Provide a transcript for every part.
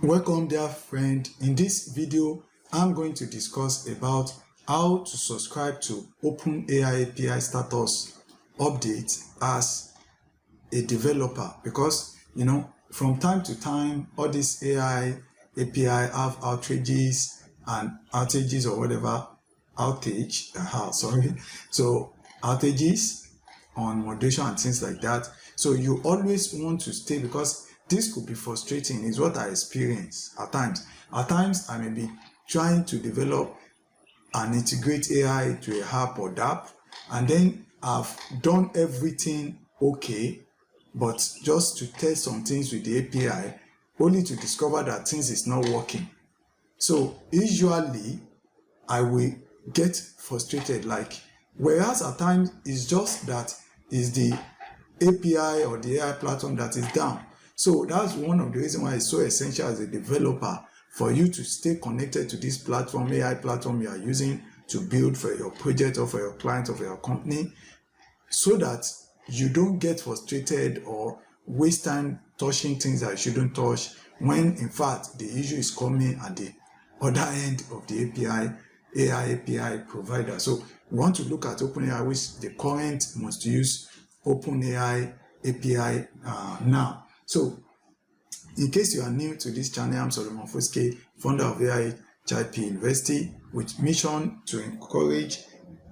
Welcome dear friend. In this video, I'm going to discuss about how to subscribe to Openai API status update as a developer, because from time to time all these AI API have outages or whatever so outages on moderation and things like that. So you always want to stay, because this could be frustrating, is what I experience at times. At times I may be trying to develop and integrate AI to a app or DApp, and then I've done everything okay, but just to test some things with the API, only to discover that things is not working. So usually I will get frustrated, whereas at times it's just that is the API or the AI platform that is down. So that's one of the reasons why it's so essential as a developer for you to stay connected to this platform, AI platform you are using to build for your project or for your client or for your company, so that you don't get frustrated or waste time touching things that you shouldn't touch, when in fact the issue is coming at the other end of the AI API provider. So we want to look at Openai, which the current most used Openai API now. So in case you are new to this channel, I'm Solomon Foske, founder of AiHiPUniversity, with mission to encourage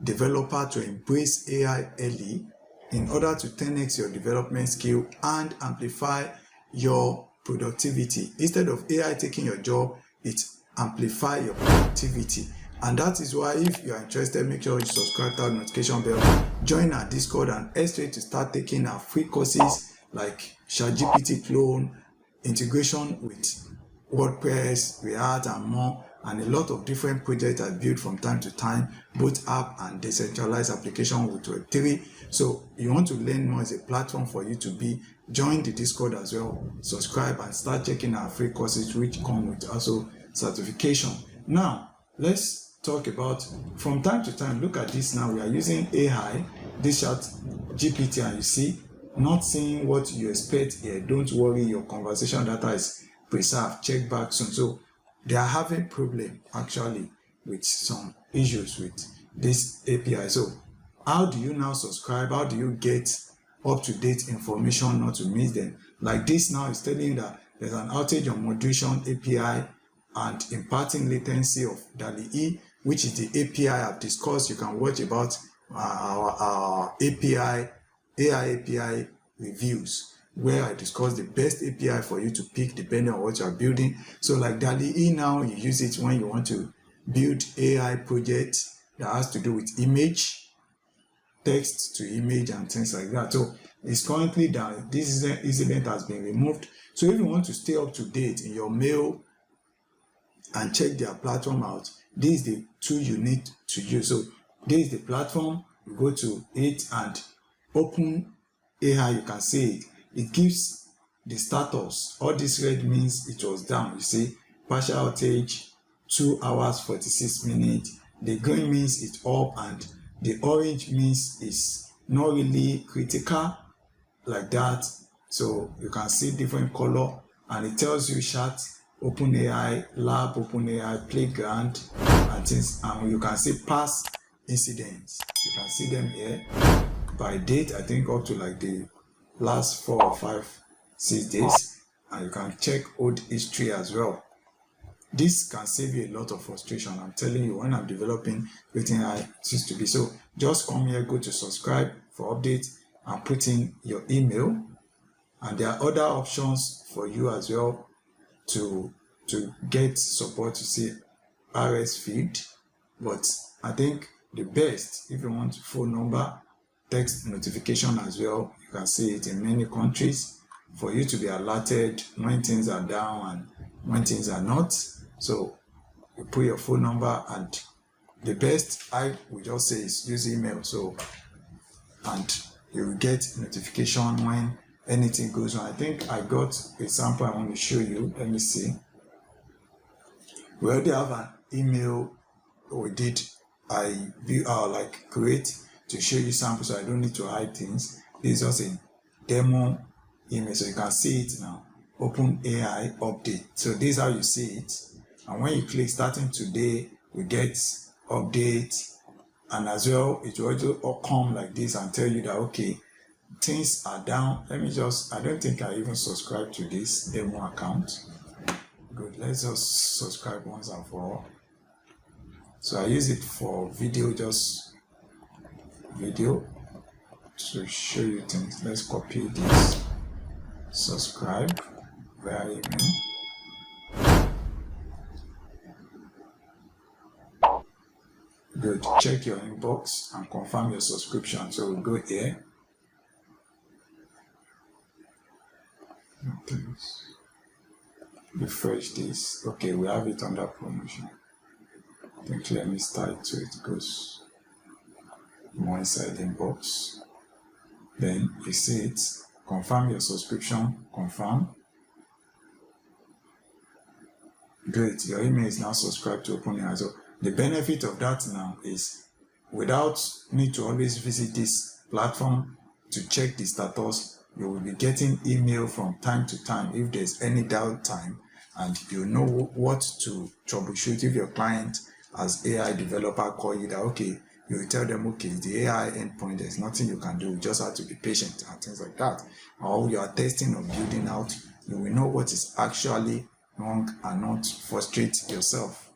developers to embrace AI early in order to 10x your development skill and amplify your productivity. Instead of AI taking your job, it amplifies your productivity. And that is why, if you are interested, make sure you subscribe to our notification bell, join our Discord, and to start taking our free courses like ChatGPT clone, integration with WordPress, React, and more, and a lot of different projects I build from time to time, both app and decentralized application with Web3. So you want to learn more, as a platform for you to join the Discord as well, subscribe, and start checking our free courses, which come with also certification. Now let's talk about, from time to time, look at this. Now we are using AI, this ChatGPT, and you see, not seeing what you expect here. Don't worry, your conversation data is preserved. Check back soon. So they are having problem actually with some issues with this API. So how do you now subscribe? How do you get up-to-date information not to miss them? Like this now is telling you that there's an outage on moderation API and imparting latency of DALL-E, which is the API I've discussed. You can watch about our AI API reviews, where I discuss the best API for you to pick depending on what you are building. So like DALL-E now, you use it when you want to build AI projects that has to do with image, text to image, and things like that. So it's currently down. This incident has been removed. So if you want to stay up to date in your mail and check their platform out, this is the tool you need to use. So this is the platform. You go to it and open AI. You can see it gives the status. All this red means it was down. You see, partial outage, 2 hours 46 minutes. The green means it's up, and the orange means it's not really critical, like that. So you can see different color, and it tells you chat, OpenAI, lab, OpenAI, playground, and things. And you can see past incidents. You can see them here by date, I think up to like the last 4 or 5, 6 days, and you can check old history as well. This can save you a lot of frustration. I'm telling you, when I'm developing everything I used to be. So just come here, go to subscribe for updates, and put in your email, and there are other options for you as well to get support to see RS feed. But I think the best, if you want phone number, text notification as well, you can see it in many countries, for you to be alerted when things are down and when things are not. So you put your phone number, and the best I would just say is use email. So, and you will get notification when anything goes on. I think I got a sample I want to show you. Let me see. We already have an email we did. Create to show you samples, so I don't need to hide things. This is just a demo image, so you can see it now. Openai update. So this is how you see it. And when you click starting today, we get update, and as well it will also come like this and tell you that okay, things are down. Let me just, I don't think I even subscribe to this demo account. Good, let's just subscribe once and for all. So I use it for video, just video to show you things. Let's copy this, subscribe via email. Good, check your inbox and confirm your subscription. So we'll go here. Thanks. Refresh this. Okay, we have it under promotion. I think let me start so it goes more inside the inbox. Then you see it, confirm your subscription, confirm. Great, your email is now subscribed to Openai. So the benefit of that now is without need to always visit this platform to check the status, you will be getting email from time to time if there's any downtime, and you know what to troubleshoot. If your client as AI developer call you that okay, you will tell them okay, the AI endpoint, there's nothing you can do, you just have to be patient and things like that. Or you are testing or building out, you will know what is actually wrong and not frustrate yourself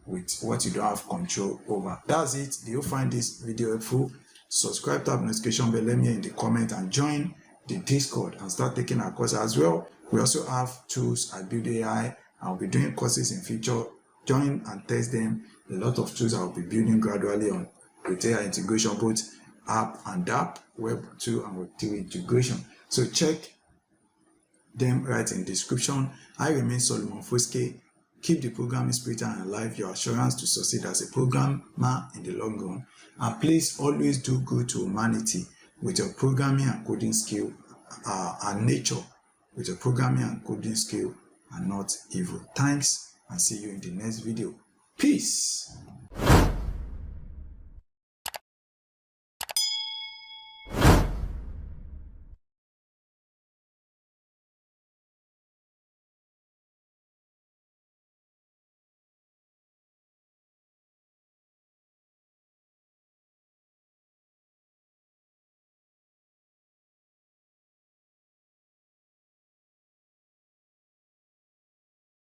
with what you don't have control over. That's it. Do you find this video helpful? Subscribe, tap notification bell, let me know in the comment, and join the Discord and start taking our courses as well. We also have tools at Build AI. I'll be doing courses in future. Join and test them. A lot of tools I'll be building gradually on with AI integration, both app and app, Web 2 and Web 3 integration. So check them right in the description. I remain Solomon Foske. Keep the programming spirit and alive, your assurance to succeed as a programmer in the long run. And please always do good to humanity with your programming and coding skill, and nature with your programming and coding skill, and not evil. Thanks, and see you in the next video. Peace.